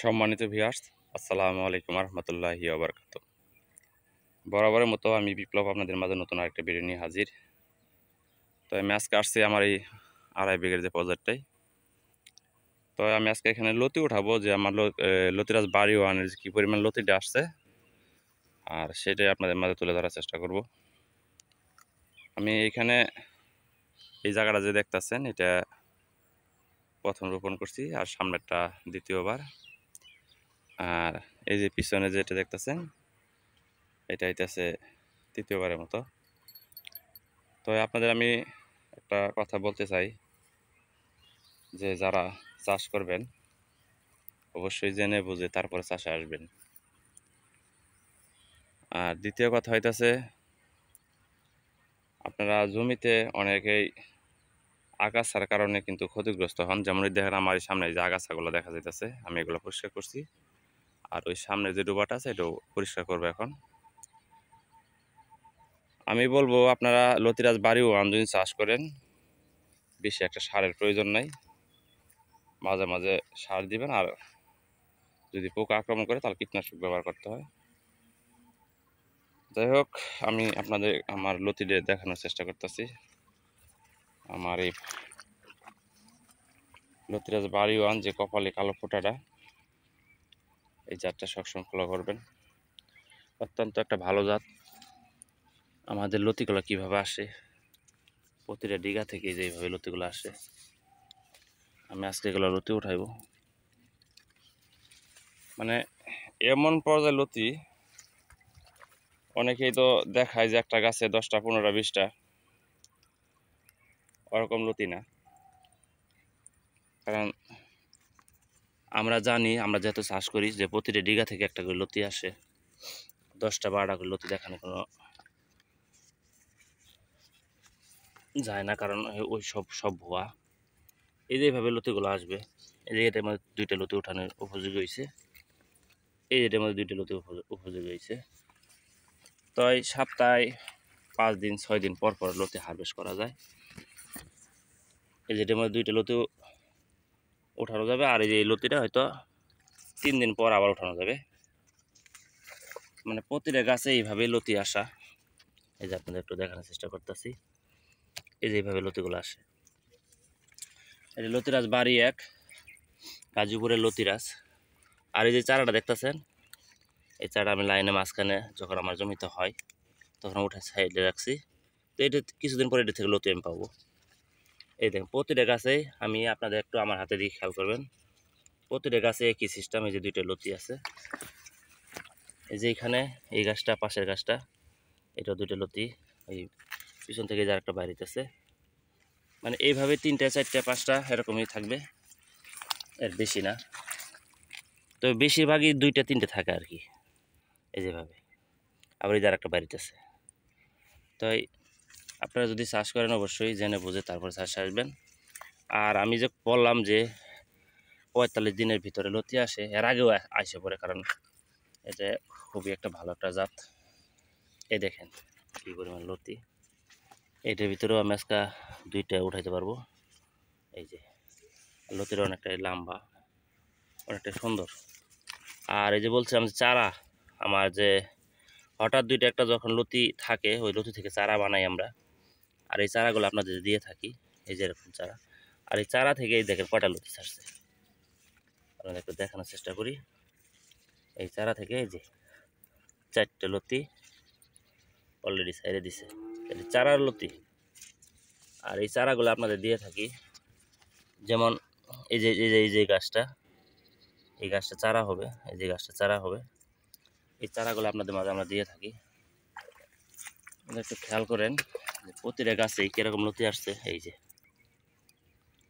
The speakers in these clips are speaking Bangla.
সম্মানিত ভিউয়ার্স, আসসালামু আলাইকুম রহমতুল্লাহি ওয়া বারাকাতুহু। বরাবরের মতো আমি বিপ্লব আপনাদের মাঝে নতুন আরেকটা ভিডিও নিয়ে হাজির। তো আমি আজকে আসছি আমার এই 2.5 বিঘের যে প্রজেক্টটাই। তো আমি আজকে এখানে লতি উঠাবো যে আমার লতিরাজ বাড়ি ওয়ানের যে কী পরিমাণ লতিটা আসছে, আর সেটাই আপনাদের মাঝে তুলে ধরার চেষ্টা করব। আমি এখানে এই জায়গাটা যে দেখতেছেন, এটা প্রথম রোপণ করছি, আর সামনেরটা দ্বিতীয়বার। আর এই যে পিছনে যেটা দেখতেছেন, এটা হইতেছে তৃতীয়বারের মতো। তো আপনাদের আমি একটা কথা বলতে চাই যে যারা চাষ করবেন অবশ্যই জেনে বুঝে তারপরে চাষে আসবেন। আর দ্বিতীয় কথা হইতেছে, আপনারা জমিতে অনেকেই আগাছার কারণে কিন্তু ক্ষতিগ্রস্ত হন। যেমন দেখেন আমার এই সামনে যে আগাছাগুলো দেখা যাইতেছে, আমি এগুলো পরিষ্কার করছি। আর ওই সামনে যে ডোবাটা আছে এটাও পরিষ্কার করবো এখন। আমি বলবো আপনারা লতিরাজ বাড়িও যদি চাষ করেন, বেশি একটা সারের প্রয়োজন নাই, মাঝে মাঝে সার দিবেন। আর যদি পোকা আক্রমণ করে তাহলে কীটনাশক ব্যবহার করতে হয়। যাই হোক, আমি আপনাদের আমার লতিটা দেখানোর চেষ্টা করতেছি। আমার এই লতিরাজ বাড়ি ওয়ান যে কপালে কালো ফোঁটাটা, এই জাতটা সবসময় ফলো করবেন। অত্যন্ত একটা ভালো জাত। আমাদের লতিগুলো কিভাবে আসে, প্রতিটা ডিগা থেকে যেভাবে লতিগুলো আসে, আমি আজকে এগুলো লতি উঠাইব। মানে এমন পর্যায়ে লতি, অনেকেই তো দেখায় যে একটা গাছে 10টা 15টা 20টা, ওরকম লতি না। কারণ আমরা জানি, আমরা যেহেতু চাষ করি, যে প্রতিটা ডিগা থেকে একটা করে লতি আসে। 10টা 12টা করে লতি দেখানো কোনো যায় না, কারণ ওই সব ভুয়া। এই যে এইভাবে লতিগুলো আসবে, এই যে এটার মধ্যে 2টা লতি উঠানোর উপযোগী হয়েছে, এই যেটার মধ্যে 2টা লতি উপযোগী হয়েছে। তো এই সপ্তাহে 5 দিন 6 দিন পর পর লতি হারভেস্ট করা যায়। এই যেটার মধ্যে 2টা লতি উঠানো যাবে, আর এই যে লতিটা হয়তো 3 দিন পর আবার উঠানো যাবে। মানে প্রতিটা গাছে এইভাবে লতি আসা। এই যে আপনাদের একটু দেখানোর চেষ্টা করতেছি, এই যে এইভাবে লতিগুলো আসে। এই যে লতিরাজ বাড়ি 1, গাজীপুরের লতিরাজ। আর এই যে চারাটা দেখতেছেন, এই চারাটা আমি লাইনে মাঝখানে যখন আমার জমিতে হয় তখন উঠে সাইডে রাখছি। তো এটা কিছুদিন পরে এটা থেকে লতি আমি পাবো। এই দেখেন প্রতিটা গাছেই, আমি আপনাদের একটু আমার হাতে দিয়ে খেয়াল করবেন, প্রতিটা গাছে একই সিস্টেম। এই যে 2টা লতি আছে, এই যে এখানে এই গাছটা, পাশের গাছটা, এটা 2টা লতি, এই পিছন থেকে যার একটা বাইরেতেছে। মানে এইভাবে 3টা 4টা 5টা এরকমই থাকবে, এর বেশি না। তো বেশিরভাগই 2টা 3টে থাকে আর কি, এই যেভাবে। আবার এই যার একটা বাড়িতেছে। তো আপনারা যদি চাষ করেন অবশ্যই জেনে বুঝে তারপরে চাষে আসবেন। আর আমি যে বললাম যে 45 দিনের ভিতরে লতি আসে, এর আগেও আসে পড়ে, কারণ এটা খুবই একটা ভালো একটা জাত। এই দেখেন কী পরিমাণ লতি, এইটার ভিতরেও আমি আজকে 2টা উঠাইতে পারবো। এই যে লতিটা অনেকটাই লম্বা, অনেকটাই সুন্দর। আর এই যে বলছিলাম যে চারা, আমার যে হঠাৎ 2টা একটা যখন লতি থাকে, ওই লতি থেকে চারা বানাই আমরা। আর এই চারাগুলো আপনাদের দিয়ে থাকি, এই যে এরকম চারা। আর এই চারা থেকে এই দেখেন কয়টা লতি ছাড়ছে, আপনাদের একটু দেখানোর চেষ্টা করি। এই চারা থেকে এই যে 4টে লতি অলরেডি ছেড়ে দিছে, এই চারার লতি। আর এই চারাগুলো আপনাদের দিয়ে থাকি, যেমন এই যে গাছটা, এই গাছটা চারা হবে, এই যে গাছটা চারা হবে, এই চারাগুলো আপনাদের মাঝে আমরা দিয়ে থাকি। একটু খেয়াল করেন যে প্রতিটা গাছে কীরকম লতি আসছে। এই যে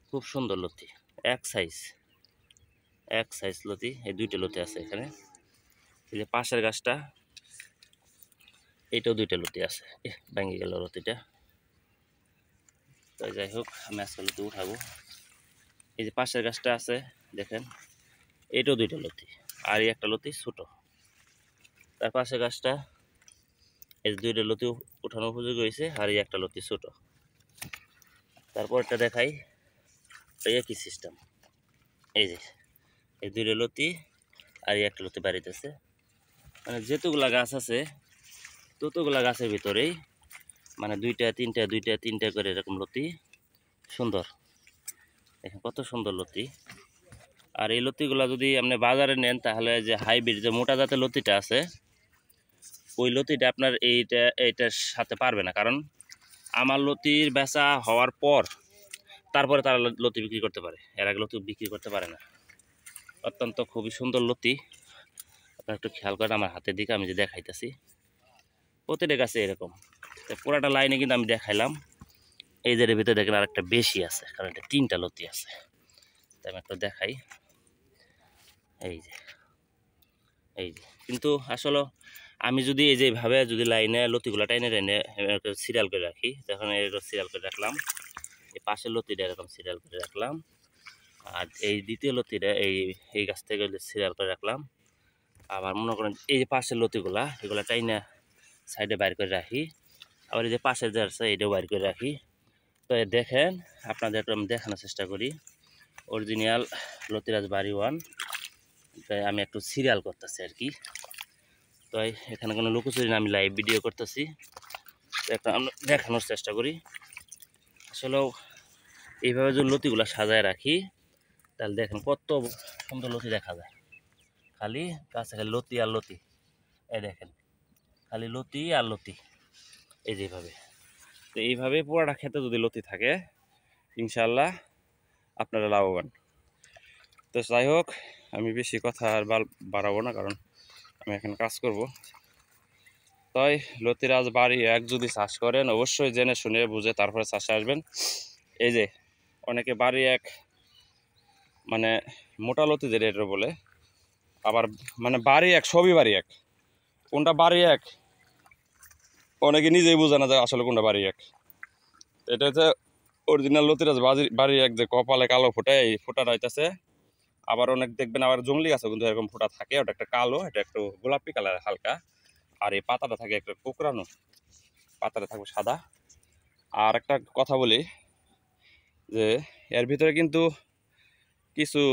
খুব সুন্দর লতি, এক সাইজ লতি, এই 2টা লতি আছে এখানে। এই যে পাশের গাছটা, এইটাও 2টা লতি আছে, ভেঙে গেল লতিটা। তো যাই হোক, আমি আজকে লতি উঠাবো। এই যে পাশের গাছটা আছে দেখেন, এইটাও 2টা লতি, আর এই একটা লতি ছোট। তার পাশের গাছটা, এই 2টা লতি উঠানো উপযোগী হয়েছে, আর এই একটা লতি ছোট। তারপরটা দেখাই, এই একই সিস্টেম। এই যে এই 2টা লতি, আর এই একটা লতি বাড়িতেছে। মানে যেতগুলা গাছ আছে ততগুলা গাছের ভিতরেই মানে দুইটা তিনটা করে এরকম লতি সুন্দর। দেখেন কত সুন্দর লতি। আর এই লতিগুলা যদি আপনি বাজারে নেন তাহলে যে হাইব্রিড যে মোটা জাতের লতিটা আছে ওই লতিটা আপনার এইটার সাথে পারবে না। কারণ আমার লতির বেচা হওয়ার পর তারপরে তারা লতি বিক্রি করতে পারে, এর আগে লতি বিক্রি করতে পারে না। অত্যন্ত খুবই সুন্দর লতি। আপনারা একটু খেয়াল করেন আমার হাতের দিকে, আমি যে দেখাইতেছি প্রতিটা গাছে এরকম। পুরাটা লাইনে কিন্তু আমি দেখাইলাম। এই যে ভিতরে দেখেন আর একটা বেশি আছে, কারণ এটা 3টা লতি আছে। তাই আমি একটা দেখাই, এই যে কিন্তু আসলে আমি যদি এই যেভাবে যদি লাইনে লতিগুলা টাইনে সিরিয়াল করে রাখি, তখন এরকম সিরিয়াল করে রাখলাম, এই পাশের লতিটা এরকম সিরিয়াল করে রাখলাম, আর এই দ্বিতীয় লতিটা এই গাছ থেকে সিরিয়াল করে রাখলাম। আবার মনে করেন এই যে পাশের লতিগুলা এগুলা টাইনা সাইডে বাইর করে রাখি, আবার এই যে পাশের যে আছে এইটাও বাইর করে রাখি। তো দেখেন আপনাদের একটু আমি দেখানোর চেষ্টা করি অরিজিনাল লতিরাজ বাড়ি 1। তাই আমি একটু সিরিয়াল করতেছি আর কি। তো এখানে কোনো লুকোচুরি না, আমি লাইভ ভিডিও করতেছি, একটা আমরা দেখানোর চেষ্টা করি। আসলেও এইভাবে যদি লতিগুলা সাজায় রাখি তাহলে দেখেন কত সুন্দর লতি দেখা যায়। খালি গাছে খালি লতি আর লতি, এই দেখেন খালি লতি আর লতি, এই যেভাবে। তো এইভাবে পুরাটা ক্ষেতে যদি লতি থাকে ইনশাল্লাহ আপনারা লাভবান। তো যাই হোক, আমি বেশি কথা আর বাড়াবো না, কারণ আমি এখন কাজ করব। তাই লতিরাজ বাড়ি 1 যদি চাষ করেন অবশ্যই জেনে শুনে বুঝে তারপরে চাষে আসবেন। এই যে অনেকে বাড়ি 1 মানে মোটা লতিদের এটা বলে, আবার মানে বাড়ি 1 সবই বাড়ি 1, কোনটা বাড়ি 1 অনেকে নিজেই বোঝে না যায় আসলে কোনটা বাড়ি 1। এটা হচ্ছে অরিজিনাল লতিরাজ বাড়ি 1, যে কপালে কালো ফোটা, এই ফোটাটা হইতেছে। আবার অনেক দেখবেন আবার জংলি আছে কিন্তু এরকম ফোটা থাকে, ওটা একটা কালো, এটা একটু গোলাপি কালার হালকা। আর এই পাতাটা থাকে একটা কোকড়ানো, পাতাটা থাকবে সাদা। আর একটা কথা বলি যে এর ভিতরে কিন্তু কিছু